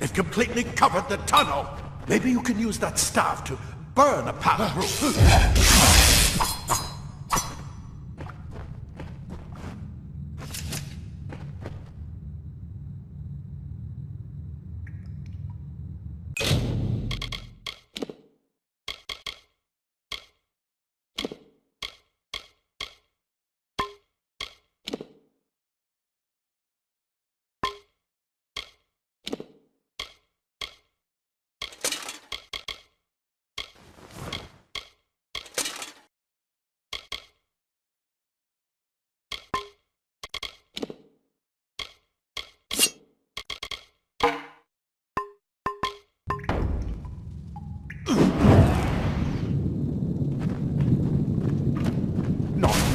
They've completely covered the tunnel. Maybe you can use that staff to burn a path through.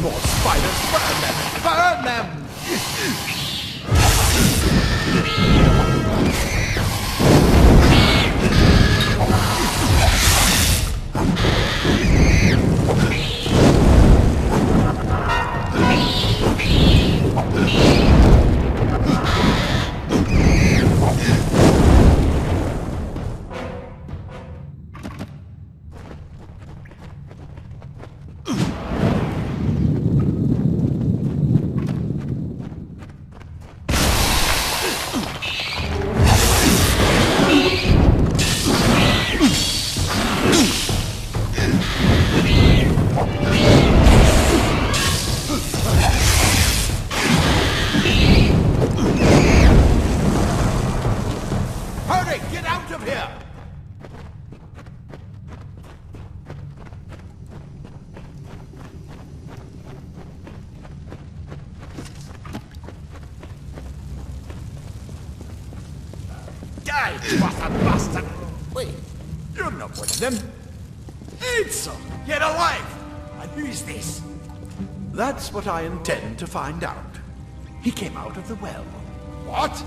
More spiders! Burn them! Burn them! Bastard! Wait, you're not one of them. Ansel, get alive! And who's this? That's what I intend to find out. He came out of the well. What?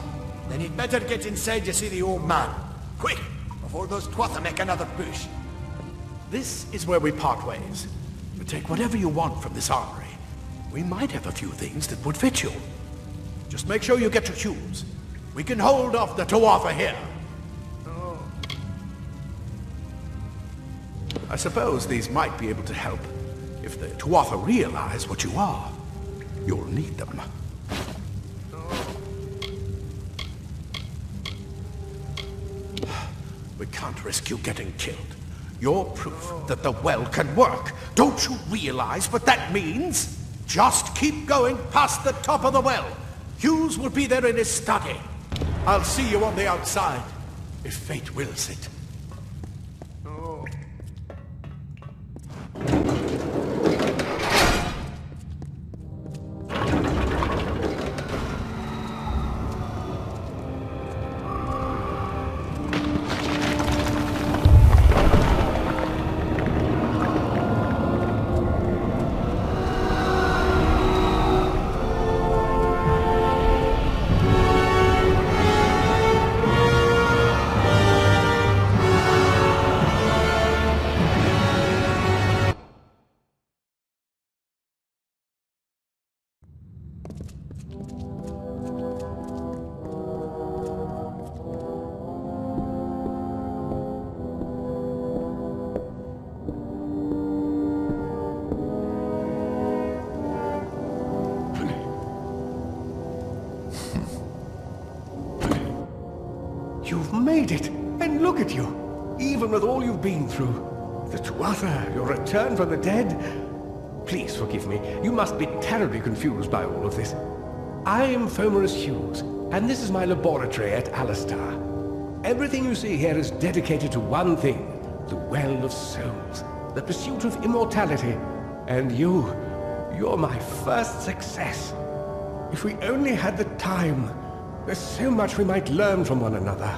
Then he'd better get inside to see the old man. Quick, before those twatha make another push. This is where we part ways. You take whatever you want from this armory. We might have a few things that would fit you. Just make sure you get your shoes. We can hold off the Tuatha here. Oh. I suppose these might be able to help. If the Tuatha realize what you are, you'll need them. We can't risk you getting killed. You're proof that the well can work. Don't you realize what that means? Just keep going past the top of the well. Hughes will be there in his study. I'll see you on the outside, if fate wills it. You've made it, and look at you, even with all you've been through. The Tuatha, your return from the dead. Please forgive me, you must be terribly confused by all of this. I am Fomerus Hughes, and this is my laboratory at Alistar. Everything you see here is dedicated to one thing, the Well of Souls. the pursuit of immortality. And you're my first success. If we only had the time, there's so much we might learn from one another.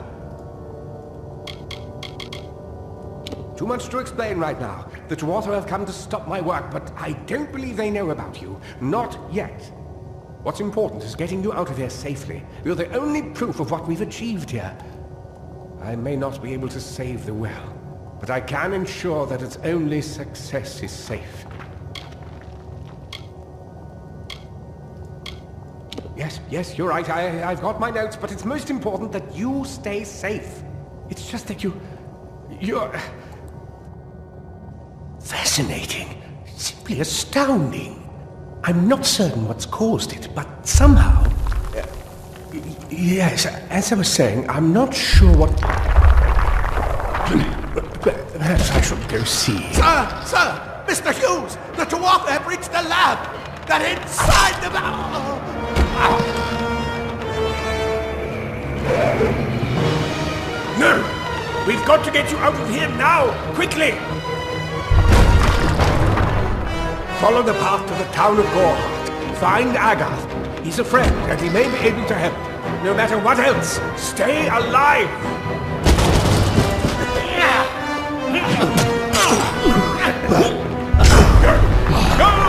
Too much to explain right now. The Tuatha have come to stop my work, but I don't believe they know about you. Not yet. What's important is getting you out of here safely. You're the only proof of what we've achieved here. I may not be able to save the well, but I can ensure that its only success is safe. Yes, you're right. I've got my notes, but it's most important that you stay safe. It's just that you're... fascinating. Simply astounding. I'm not certain what's caused it, but somehow... yes, as I was saying, I'm not sure what... Perhaps I should go see. Sir! Mr. Hughes! The Tuatha have reached the lab! They're inside the lab! No! We've got to get you out of here now! Quickly! Follow the path to the town of Gorhart. Find Agath. He's a friend, and he may be able to help. No matter what else, stay alive! Go!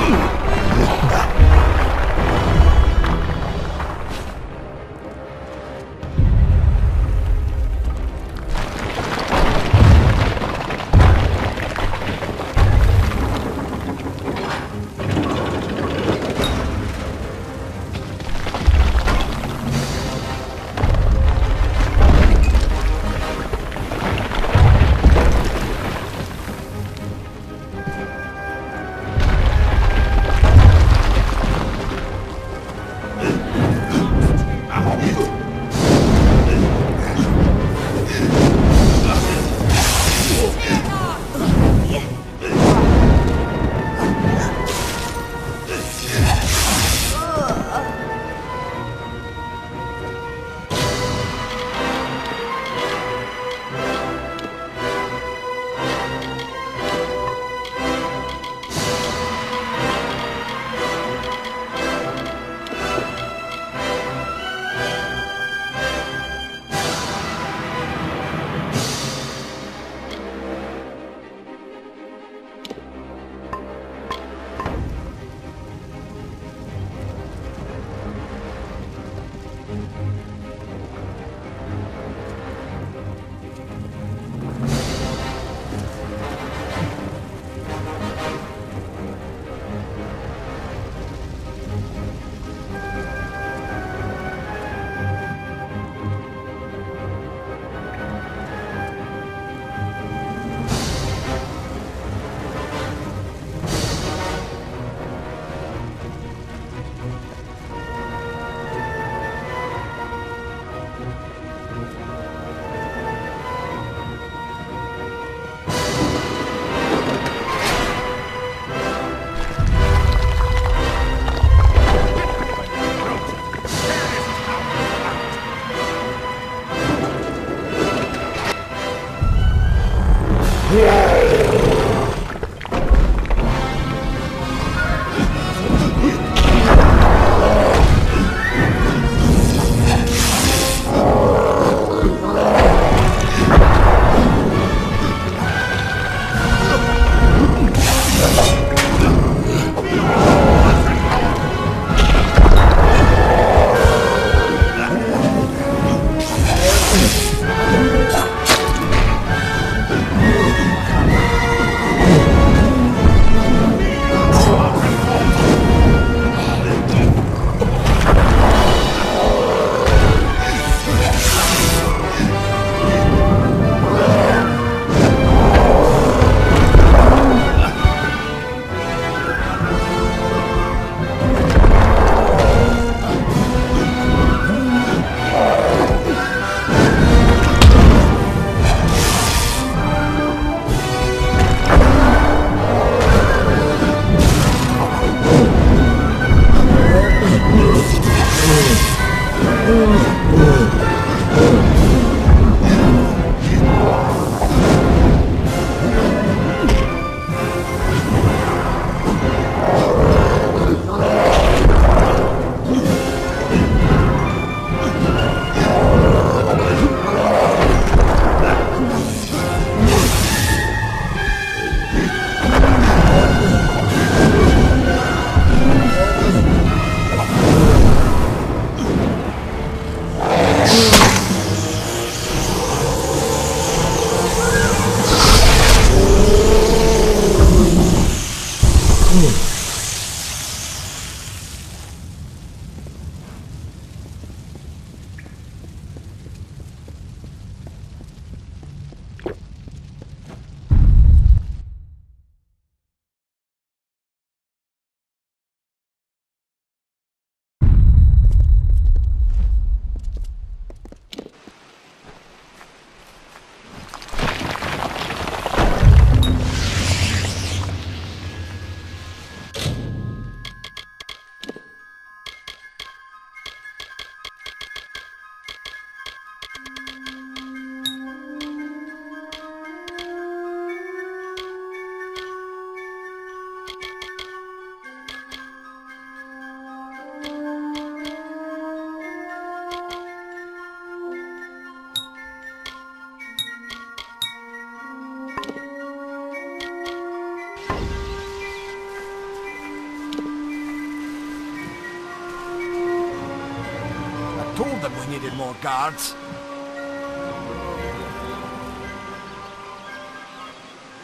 told them we needed more guards.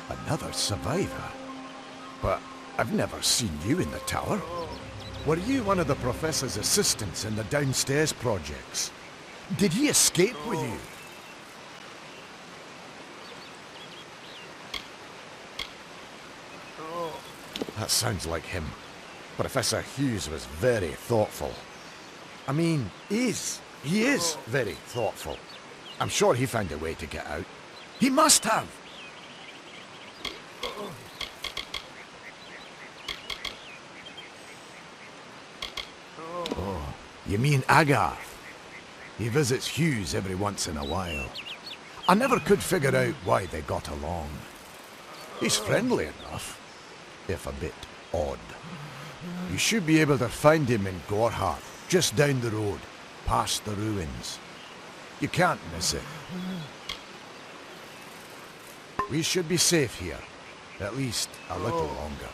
Another survivor? But I've never seen you in the tower. Were you one of the Professor's assistants in the downstairs projects? Did he escape with you? That sounds like him. Professor Hughes was very thoughtful. I mean, he is very thoughtful. I'm sure he found a way to get out. He must have! Oh, you mean Agar? He visits Hughes every once in a while. I never could figure out why they got along. He's friendly enough, if a bit odd. You should be able to find him in Gorhart, just down the road, past the ruins. You can't miss it. We should be safe here, at least a little longer.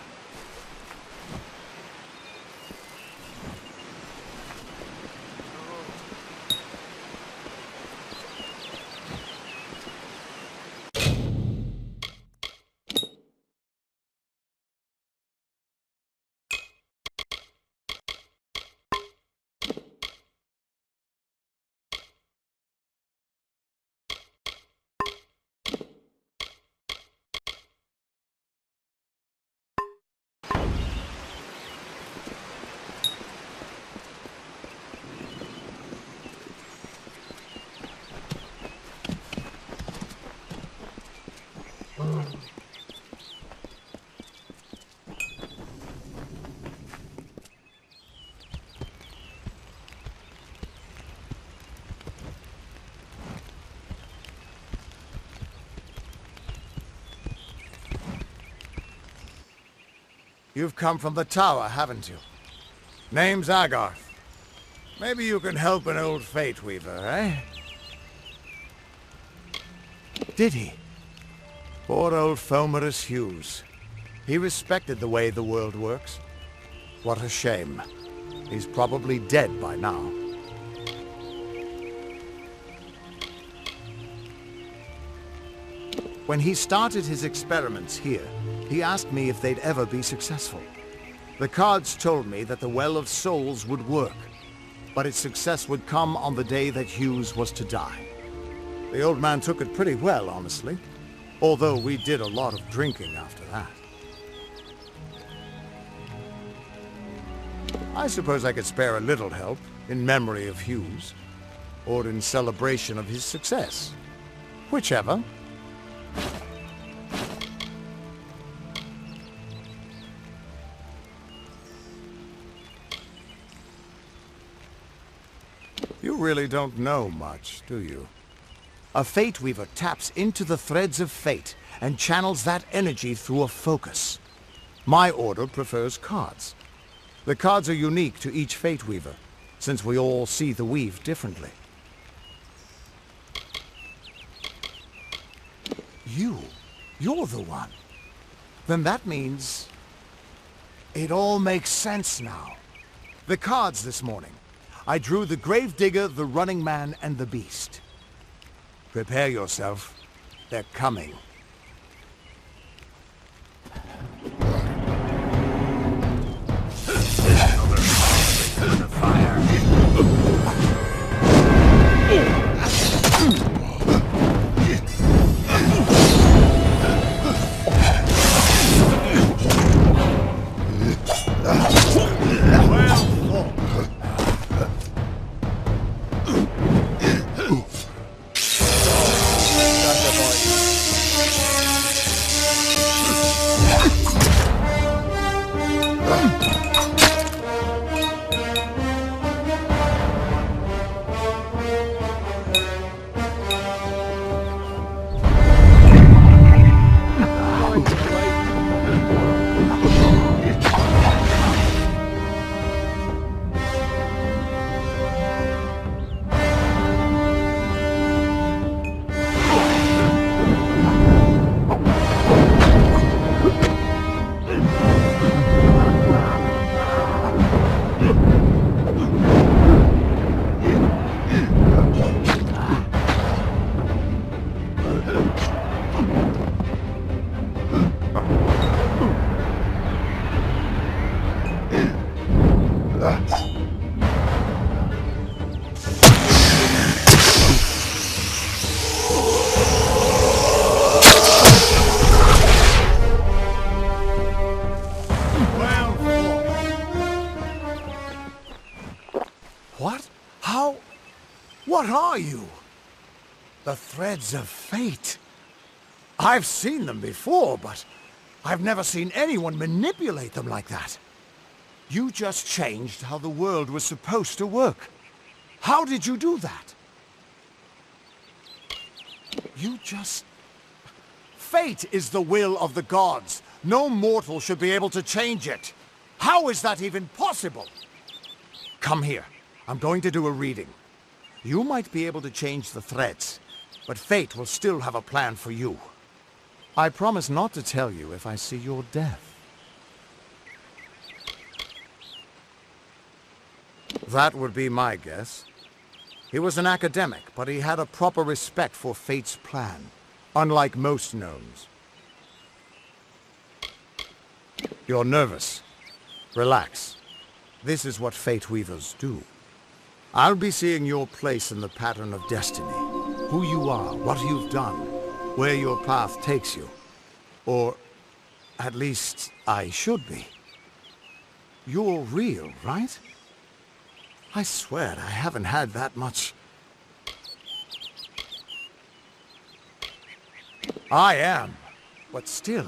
You've come from the tower, haven't you? Name's Agarth. Maybe you can help an old Fate Weaver, eh? Did he? Poor old Fomerus Hughes. He respected the way the world works. What a shame. He's probably dead by now. When he started his experiments here, he asked me if they'd ever be successful. The cards told me that the Well of Souls would work, but its success would come on the day that Hughes was to die. The old man took it pretty well, honestly, although we did a lot of drinking after that. I suppose I could spare a little help in memory of Hughes, or in celebration of his success. Whichever. You really don't know much, do you? A Fate Weaver taps into the threads of fate and channels that energy through a focus. My order prefers cards. The cards are unique to each Fate Weaver, since we all see the weave differently. You're the one. Then that means... it all makes sense now. The cards this morning. I drew the Gravedigger, the Running Man, and the Beast. Prepare yourself. They're coming. The fire. What? How? What are you? The threads of fate. I've seen them before, but I've never seen anyone manipulate them like that. You just changed how the world was supposed to work. How did you do that? You just... Fate is the will of the gods. No mortal should be able to change it. How is that even possible? Come here. I'm going to do a reading. You might be able to change the threads, but fate will still have a plan for you. I promise not to tell you if I see your death. That would be my guess. He was an academic, but he had a proper respect for fate's plan, unlike most gnomes. You're nervous. Relax. This is what fate weavers do. I'll be seeing your place in the pattern of destiny. Who you are, what you've done, where your path takes you. Or, at least, I should be. You're real, right? I swear I haven't had that much... I am. But still,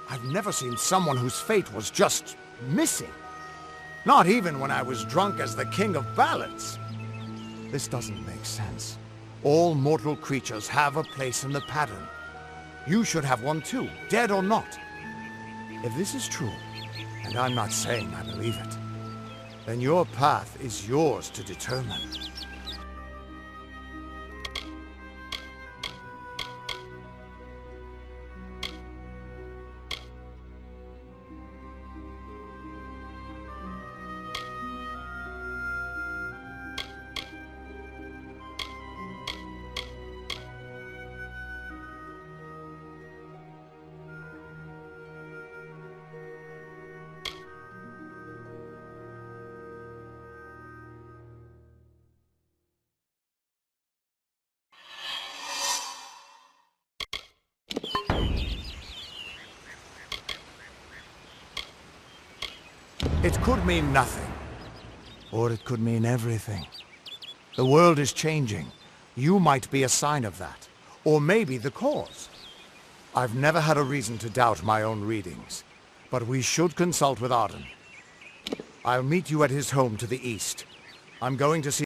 I've never seen someone whose fate was just missing. Not even when I was drunk as the king of ballads. This doesn't make sense. All mortal creatures have a place in the pattern. You should have one too, dead or not. If this is true, and I'm not saying I believe it, then your path is yours to determine. It could mean nothing, or it could mean everything. The world is changing. You might be a sign of that, or maybe the cause. I've never had a reason to doubt my own readings, but we should consult with Arden. I'll meet you at his home to the east. I'm going to see